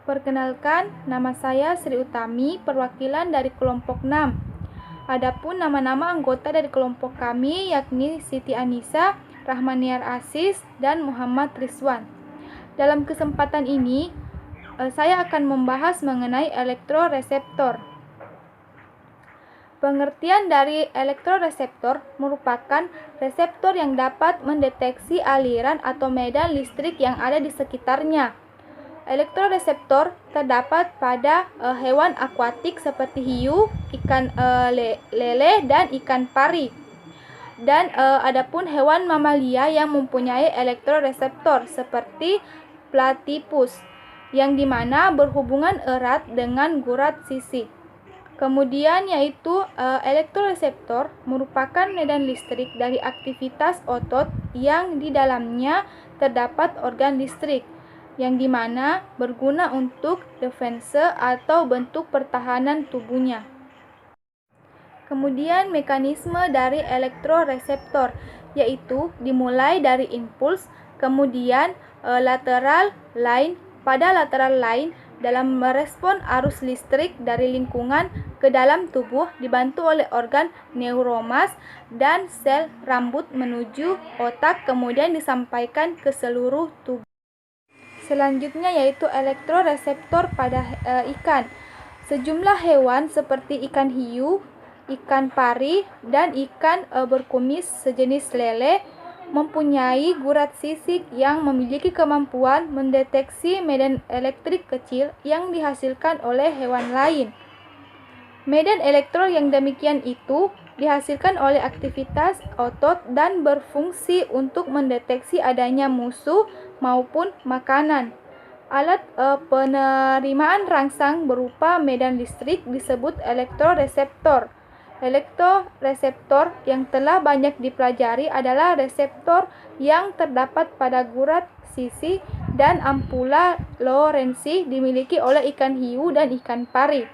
Perkenalkan, nama saya Sri Utami, perwakilan dari kelompok 6. Adapun nama-nama anggota dari kelompok kami yakni Siti Anissa, Rahmaniar Aziz, dan Muhammad Rizwan. Dalam kesempatan ini, saya akan membahas mengenai elektroreseptor. Pengertian dari elektroreseptor merupakan reseptor yang dapat mendeteksi aliran atau medan listrik yang ada di sekitarnya. Elektroreseptor terdapat pada hewan akuatik seperti hiu, ikan lele, dan ikan pari. Dan adapun hewan mamalia yang mempunyai elektroreseptor seperti platypus, yang dimana berhubungan erat dengan gurat sisi. Kemudian yaitu elektroreseptor merupakan medan listrik dari aktivitas otot yang di dalamnya terdapat organ listrik, yang dimana berguna untuk defense atau bentuk pertahanan tubuhnya. Kemudian mekanisme dari elektroreseptor yaitu dimulai dari impuls, kemudian lateral line. Pada lateral line dalam merespon arus listrik dari lingkungan ke dalam tubuh dibantu oleh organ neuromas dan sel rambut menuju otak, kemudian disampaikan ke seluruh tubuh. Selanjutnya yaitu elektroreseptor pada ikan. Sejumlah hewan seperti ikan hiu, ikan pari, dan ikan berkumis sejenis lele mempunyai gurat sisik yang memiliki kemampuan mendeteksi medan elektrik kecil yang dihasilkan oleh hewan lain. Medan elektro yang demikian itu dihasilkan oleh aktivitas otot dan berfungsi untuk mendeteksi adanya musuh maupun makanan. Alat penerimaan rangsang berupa medan listrik disebut elektroreseptor. Elektroreseptor yang telah banyak dipelajari adalah reseptor yang terdapat pada gurat sisi dan ampula Lorentzi dimiliki oleh ikan hiu dan ikan pari.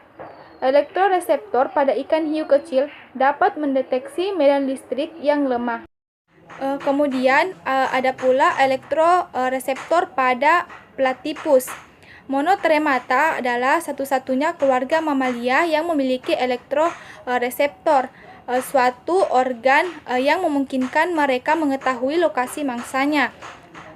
Elektroreseptor pada ikan hiu kecil dapat mendeteksi medan listrik yang lemah. Kemudian ada pula elektroreseptor pada platypus. Monotremata adalah satu-satunya keluarga mamalia yang memiliki elektroreseptor, suatu organ yang memungkinkan mereka mengetahui lokasi mangsanya.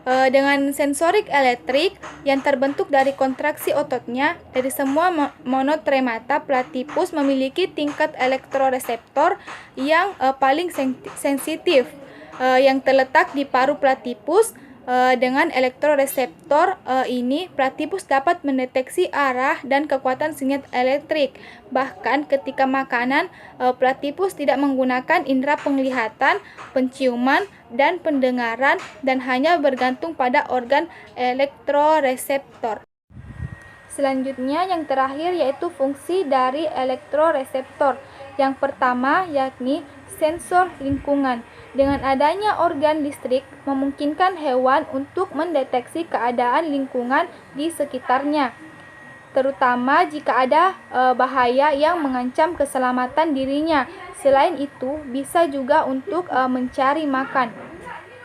Dengan sensorik elektrik yang terbentuk dari kontraksi ototnya, dari semua monotremata, platypus memiliki tingkat elektroreseptor yang paling sensitif, yang terletak di paru platypus. Dengan elektroreseptor ini, platypus dapat mendeteksi arah dan kekuatan sinyal elektrik. Bahkan ketika makanan, platypus tidak menggunakan indera penglihatan, penciuman, dan pendengaran, dan hanya bergantung pada organ elektroreseptor. Selanjutnya yang terakhir yaitu fungsi dari elektroreseptor. Yang pertama yakni sensor lingkungan. Dengan adanya organ listrik memungkinkan hewan untuk mendeteksi keadaan lingkungan di sekitarnya, terutama jika ada bahaya yang mengancam keselamatan dirinya. Selain itu, bisa juga untuk mencari makan.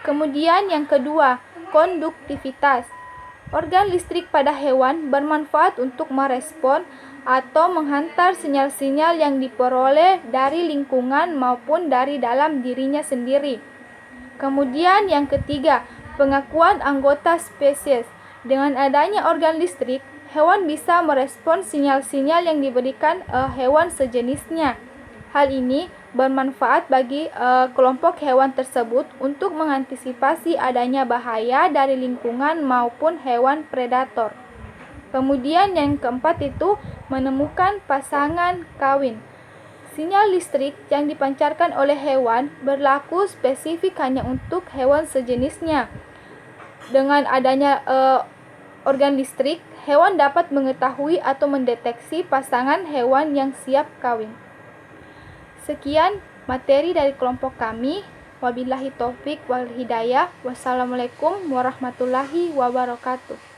Kemudian yang kedua, konduktivitas. Organ listrik pada hewan bermanfaat untuk merespon atau menghantar sinyal-sinyal yang diperoleh dari lingkungan maupun dari dalam dirinya sendiri. Kemudian yang ketiga, pengakuan anggota spesies. Dengan adanya organ listrik, hewan bisa merespon sinyal-sinyal yang diberikan hewan sejenisnya. Hal ini bermanfaat bagi kelompok hewan tersebut untuk mengantisipasi adanya bahaya dari lingkungan maupun hewan predator. Kemudian yang keempat itu menemukan pasangan kawin. Sinyal listrik yang dipancarkan oleh hewan berlaku spesifik hanya untuk hewan sejenisnya. Dengan adanya organ listrik, hewan dapat mengetahui atau mendeteksi pasangan hewan yang siap kawin. Sekian materi dari kelompok kami. Wabillahi taufik wal hidayah. Wassalamualaikum warahmatullahi wabarakatuh.